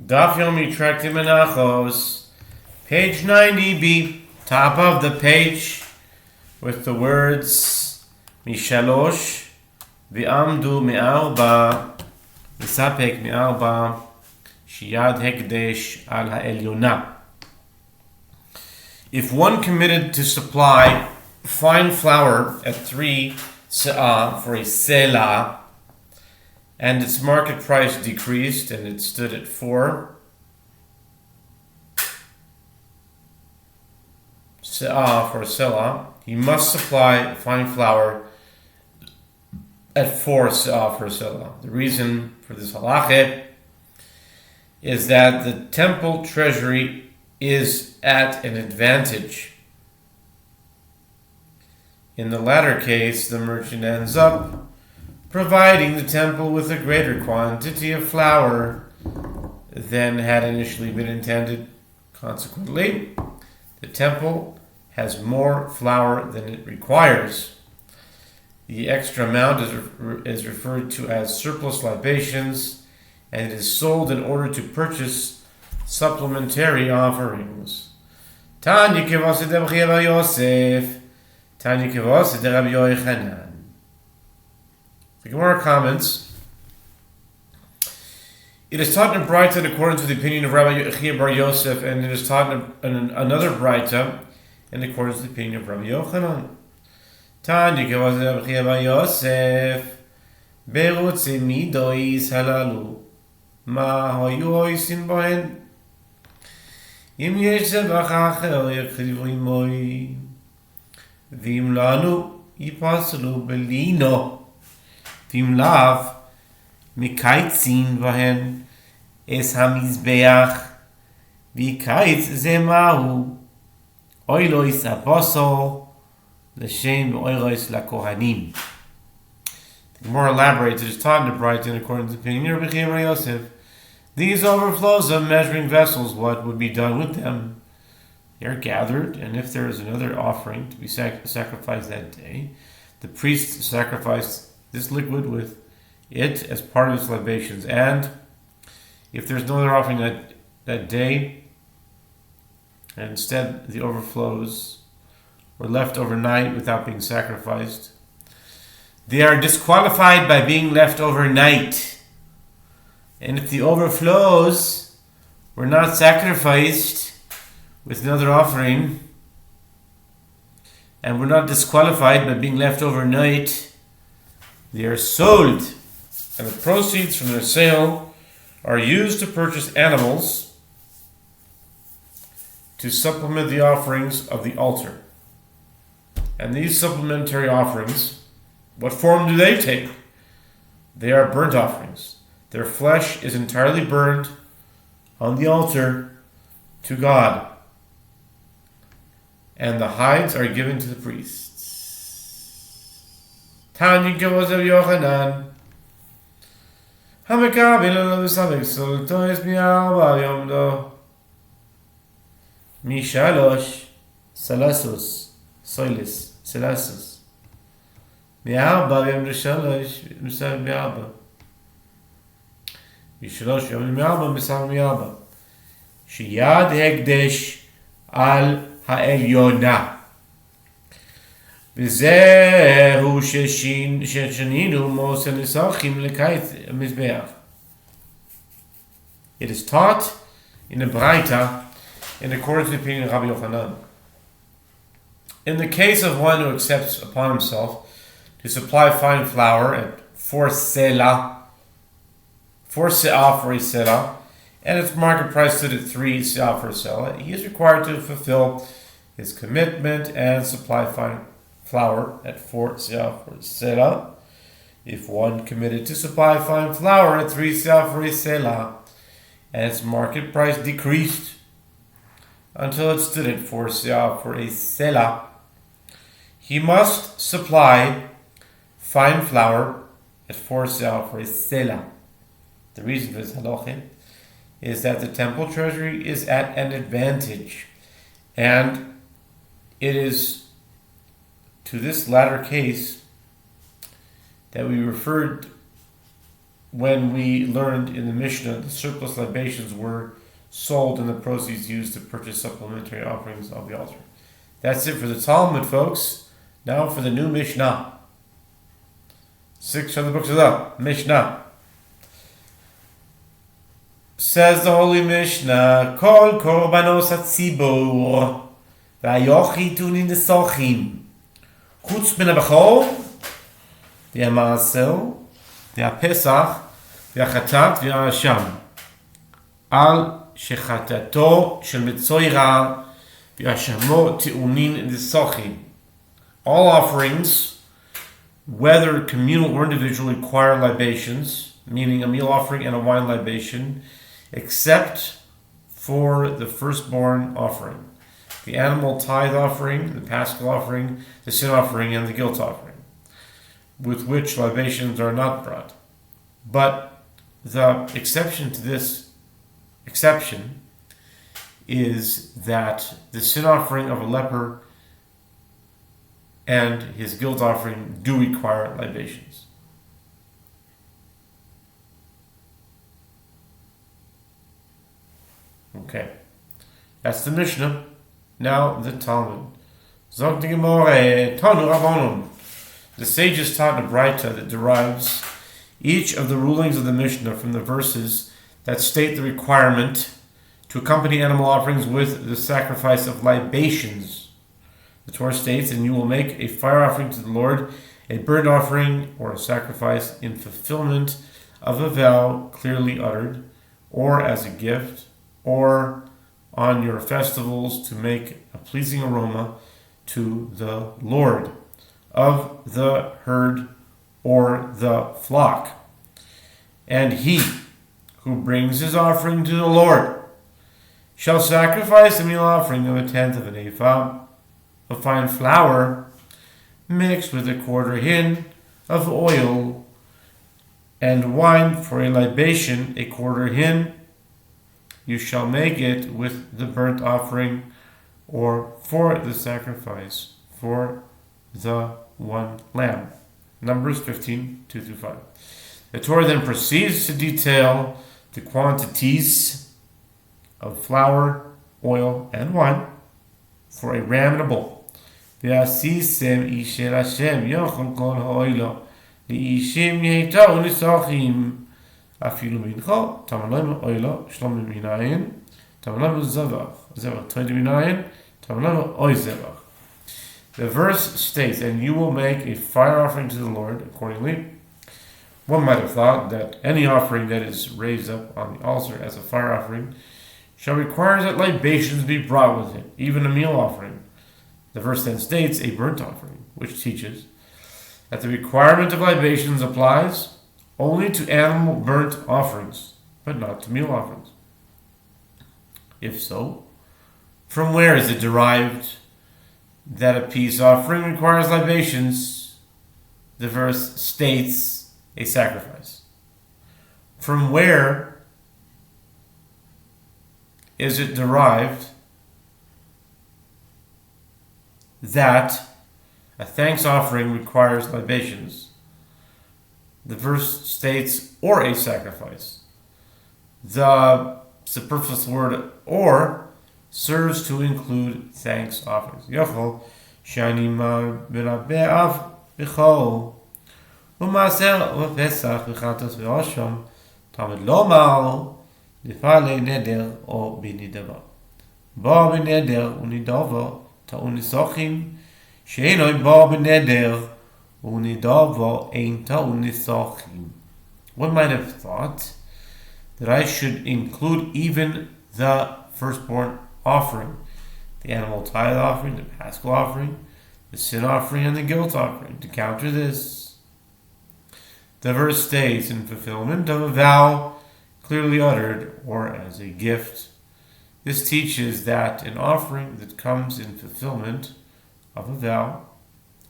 Daf Yomi Tractate Menachot, page 90b, top of the page, with the words Mishalosh, V'amdu me'arba, V'sapek me'arba, Shiyad hekdesh al ha'elyona. If one committed to supply fine flour at 3 se'ah for a selah, and its market price decreased and it stood at 4 se'ah for a selah, he must supply fine flour at 4 se'ah for a selah. The reason for this halakha is that the temple treasury is at an advantage. In the latter case, the merchant ends up providing the temple with a greater quantity of flour than had initially been intended. Consequently, the temple has more flour than it requires. The extra amount is referred to as surplus libations, and it is sold in order to purchase supplementary offerings. Tanya kivos de Rabbi Yosef, Tanya kivos de Rabbi Yochanan. The Gemara comments, it is taught in a Braita in accordance with the opinion of Rabbi Yehoshua bar Yosef, and it is taught in another Braita in accordance with the opinion of Rabbi Yochanan. Tanya kavaz Rabbi Yehoshua bar Yosef, berutze midois halalu, ma hayu oisin bohen, im yesh zevach acher yakrivu imoi, v'im lanu yipaslu belino. Vim lav mikaitzin vahen es hamizbeach vikaitz zemahu oilois apostle l'shem oilois lakohanim. The Gemara elaborates, it is taught in the Braita in accordance with the opinion of Rabbi Yehoshua Yosef. These overflows of measuring vessels, what would be done with them? They are gathered, and if there is another offering to be sacrificed that day, the priest sacrificed this liquid with it as part of its libations. And if there's no other offering that day, and instead the overflows were left overnight without being sacrificed, they are disqualified by being left overnight. And if the overflows were not sacrificed with another offering, and were not disqualified by being left overnight, they are sold, and the proceeds from their sale are used to purchase animals to supplement the offerings of the altar. And these supplementary offerings, what form do they take? They are burnt offerings. Their flesh is entirely burned on the altar to God, and the hides are given to the priests. Tanya kavos Rabbi Yochanan, hamekabil lo v'savek soltois mi'arba yomdo, mishalosh salasus soilis salasus mi'arba yom shalosh misav mi'arba mishalosh yom mi'arba misav mi'arba shiyad hekdesh al ha'elyona. V'zehu sheshininu mos nisachim lekayt mizbeach. It is taught in the Braita in accordance with the opinion of Rabbi Yochanan. In the case of one who accepts upon himself to supply fine flour at 4 se'ah for a selah, and its market price stood at 3 se'ah for a selah, he is required to fulfill his commitment and supply fine flour at 4 se'ah for a selah. If one committed to supply fine flour at 3 se'ah for a selah, and its market price decreased until it stood at 4 se'ah for a selah, he must supply fine flour at 4 se'ah for a selah. The reason for this halakha is that the temple treasury is at an advantage, and it is to this latter case that we referred when we learned in the Mishnah, the surplus libations were sold and the proceeds used to purchase supplementary offerings of the altar. That's it for the Talmud, folks. Now for the new Mishnah. 6 other books of the Mishnah. Says the Holy Mishnah, Kol korbanos hatzibur v'ayochitun in the sochim chutz min habachor v'hamaaser v'hapesach v'hachatat v'hasham al shechatato shel mitzoira v'hashamo ti'unin in the sochim. All offerings, whether communal or individual, require libations, meaning a meal offering and a wine libation, except for the firstborn offering, the animal tithe offering, the paschal offering, the sin offering, and the guilt offering, with which libations are not brought. But the exception to this exception is that the sin offering of a leper and his guilt offering do require libations. Okay, that's the Mishnah. Now the Talmud. Zog the Gemara, Tanu Rabbanon. The sages taught a Braita that derives each of the rulings of the Mishnah from the verses that state the requirement to accompany animal offerings with the sacrifice of libations. The Torah states, and you will make a fire offering to the Lord, a burnt offering or a sacrifice in fulfillment of a vow clearly uttered, or as a gift, or on your festivals to make a pleasing aroma to the Lord of the herd or the flock. And he who brings his offering to the Lord shall sacrifice a meal offering of 1/10 of an ephah of fine flour mixed with 1/4 hin of oil, and wine for a libation 1/4 hin. You shall make it with the burnt offering or for the sacrifice for the one lamb. Numbers 15, 2-5. The Torah then proceeds to detail the quantities of flour, oil, and wine for a ram and a bull. V'asisem isher Hashem yochel kol ha'oilo li'ishim yeitau nisachim afilu mincha tamalem oilo shlom minayin tamalem zevach 20 minayin tamalem oy zevach. The verse states, and you will make a fire offering to the Lord accordingly. One might have thought that any offering that is raised up on the altar as a fire offering shall require that libations be brought with it, even a meal offering. The verse then states a burnt offering, which teaches that the requirement of libations applies only to animal burnt offerings, but not to meal offerings. If so, from where is it derived that a peace offering requires libations? The verse states a sacrifice. From where is it derived that a thanks offering requires libations? The verse states, or a sacrifice. The superfluous word or serves to include thanks offerings. Yochel shani mar berabe'av b'chol u'maser u'pesach v'chatos v'osham tamid lomar l'falei neder o b'nidava ba b'neder u'nidava ta'un nisochim she'enoi ba b'neder u'nidava ein ta'un nisochim. One might have thought that I should include even the firstborn offering, the animal tithe offering, the paschal offering, the sin offering, and the guilt offering. To counter this, the verse states, in fulfillment of a vow clearly uttered or as a gift. This teaches that an offering that comes in fulfillment of a vow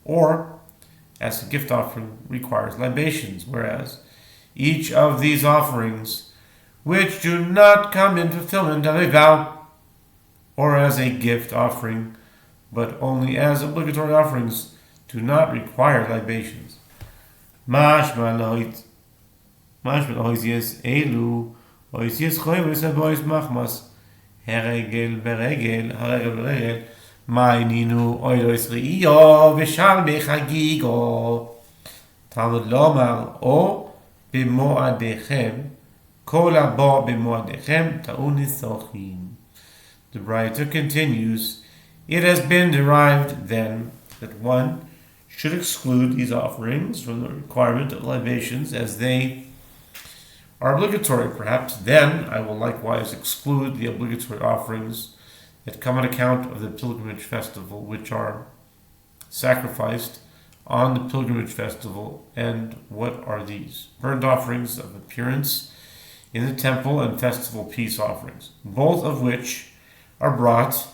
or as a gift offering requires libations, whereas each of these offerings which do not come in fulfillment of a vow or as a gift offering, but only as obligatory offerings, do not require libations. Mashma loit Mashmat oisies elu, oisies choyves abois machmas, heregel beregel, Ma'ininu oilois ri'yo, v'shal bechagigo. Talmud lomar, o b'mo'adechem, kol haba b'mo'adechem, ta'unis sochim. The writer continues, it has been derived then that one should exclude these offerings from the requirement of libations as they are obligatory. Perhaps then I will likewise exclude the obligatory offerings that come on account of the pilgrimage festival, which are sacrificed on the pilgrimage festival. And what are these? Burnt offerings of appearance in the temple and festival peace offerings, both of which are brought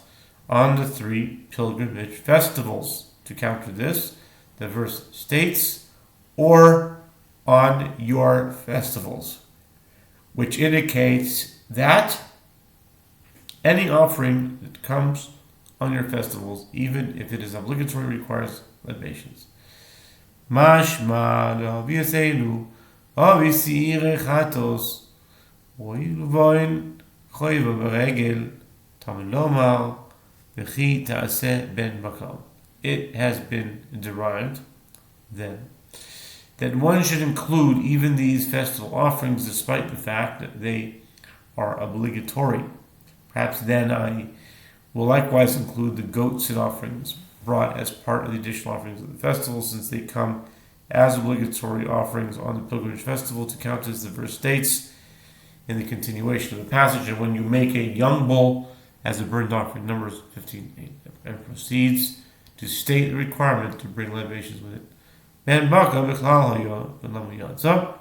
on the 3 pilgrimage festivals. To counter this, the verse states, or on your festivals, which indicates that any offering that comes on your festivals, even if it is obligatory, requires libations. Mashma l'aviyasenu avisir chatos oilvoin choyva beregel tamilomar v'chi ta'aseh ben bakal. It has been derived then that one should include even these festival offerings despite the fact that they are obligatory. Perhaps then I will likewise include the goat sin offerings brought as part of the additional offerings of the festival, since they come as obligatory offerings on the pilgrimage festival, to count as the verse states in the continuation of the passage. And when you make a young bull as a burnt offering, Numbers 15:8, and proceeds to state the requirement to bring libations with it. Ben baka b'chlal hayo v'lam yatsa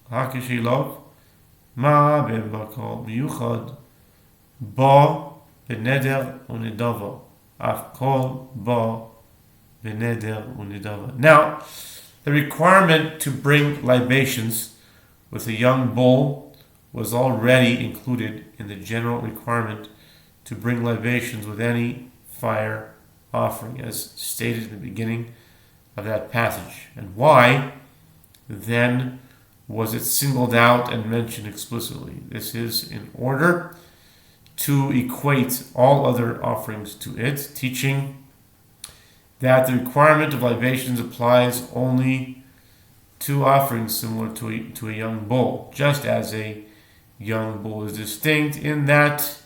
hakishilov ma ben baka miyuchad ba beneder unidava af kol ba beneder unidava. Now, the requirement to bring libations with a young bull was already included in the general requirement to bring libations with any fire offering, as stated in the beginning of that passage. And why then was it singled out and mentioned explicitly? This is in order to equate all other offerings to it, teaching that the requirement of libations applies only to offerings similar to a young bull, just as a young bull is distinct in that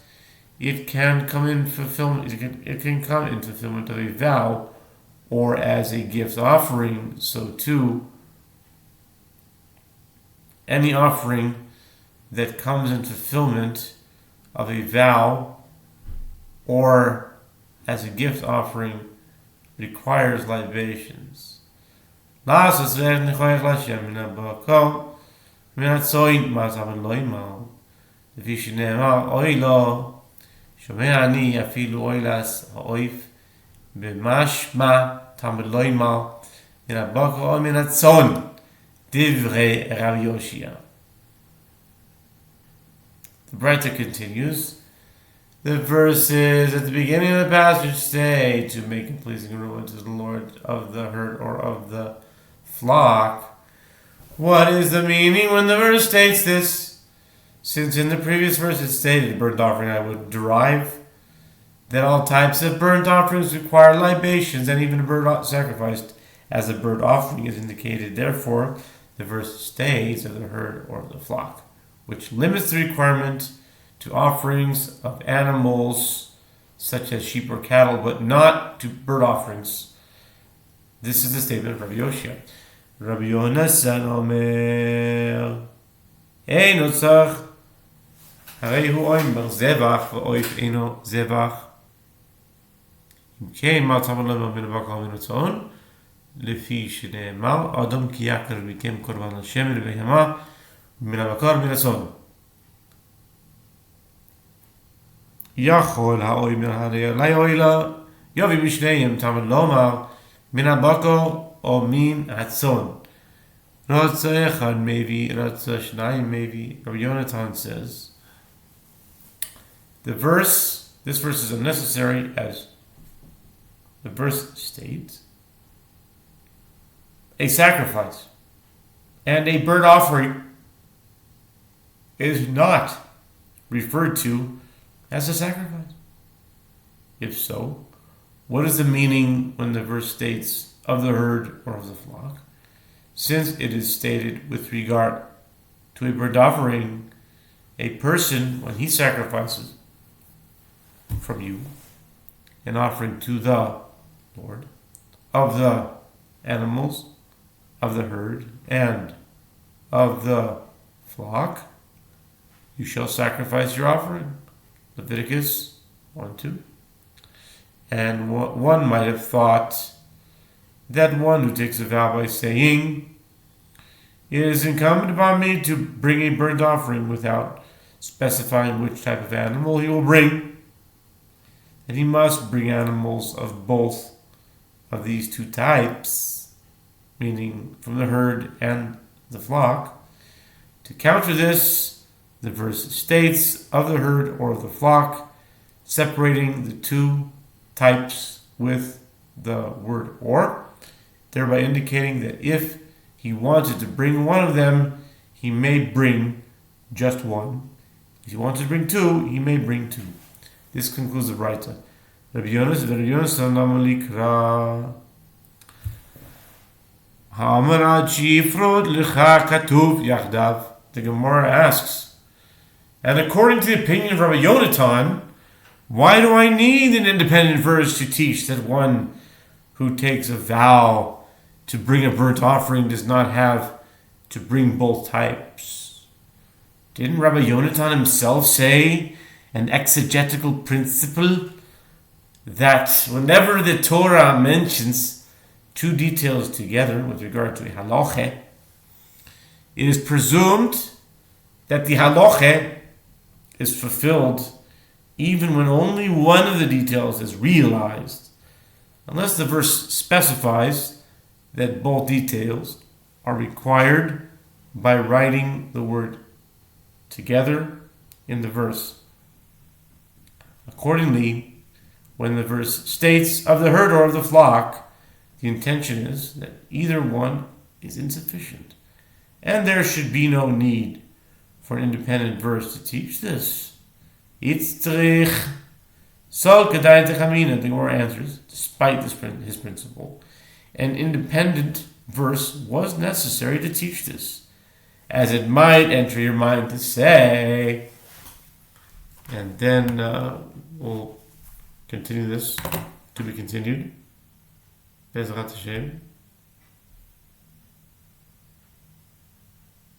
it can come in fulfillment. It can come in fulfillment of a vow, or as a gift offering. So too, any offering that comes in fulfillment of a vow or as a gift offering requires libations. שומע אני אפילו אוילס האויף במשמע תמד לא ימל מן הבקר או מן הצאן דברי רב יושע. The writer continues, the verses at the beginning of the passage say to make a pleasing aroma to the Lord of the herd or of the flock. What is the meaning when the verse states this? Since in the previous verse it stated burnt offering, I would derive that all types of burnt offerings require libations, and even a bird sacrificed as a burnt offering is indicated. Therefore, the verse states of the herd or the flock, which limits the requirement to offerings of animals such as sheep or cattle, but not to burnt offerings. This is the statement of Rabbi Yehoshua. Rabbi Yonasan Omer Ein Otzach הרי הוא אומר זבח ואויף אינו זבח. אם כן, מה תאמר לנו מן הבקר ומן הצאן? לפי שנאמר, אדם כי יקר מכם קורבן השמן ובהמה מן הבקר ומן הצאן. יכול האוימר הרי אלי אוילה יובי משניהם תאמר לומר מן הבקר או מן הצאן. רצה אחד מביא, רצה שניים מביא. Rabbi Yonatan says, this verse is unnecessary, as the verse states, a sacrifice and a burnt offering is not referred to as a sacrifice? If so, what is the meaning when the verse states of the herd or of the flock? Since it is stated with regard to a burnt offering, a person, when he sacrifices from you an offering to the Lord of the animals, of the herd, and of the flock, you shall sacrifice your offering. Leviticus 1:2. And one might have thought that one who takes a vow by saying, "It is incumbent upon me to bring a burnt offering," without specifying which type of animal he will bring, that he must bring animals of both of these two types, meaning from the herd and the flock. To counter this, the verse states of the herd or of the flock, separating the two types with the word "or," thereby indicating that if he wanted to bring one of them, he may bring just one. If he wants to bring two, he may bring two. This concludes the Braita. Rabbi Yonas Likra Ha'amara Chifrod Licha Katuv Yachdav. The Gemara asks, and according to the opinion of Rabbi Yonatan, why do I need an independent verse to teach that one who takes a vow to bring a burnt offering does not have to bring both types? Didn't Rabbi Yonatan himself say an exegetical principle that whenever the Torah mentions two details together with regard to a halacha, it is presumed that the halacha is fulfilled even when only one of the details is realized, unless the verse specifies that both details are required by writing the word together in the verse. Accordingly, when the verse states of the herd or of the flock, the intention is that either one is insufficient, and there should be no need for an independent verse to teach this. Itztrich Sol Kedai Techamina, the Gemara answers, despite his principle, an independent verse was necessary to teach this, as it might enter your mind to say. And then we'll continue this to be continued. Bezrat Hashem.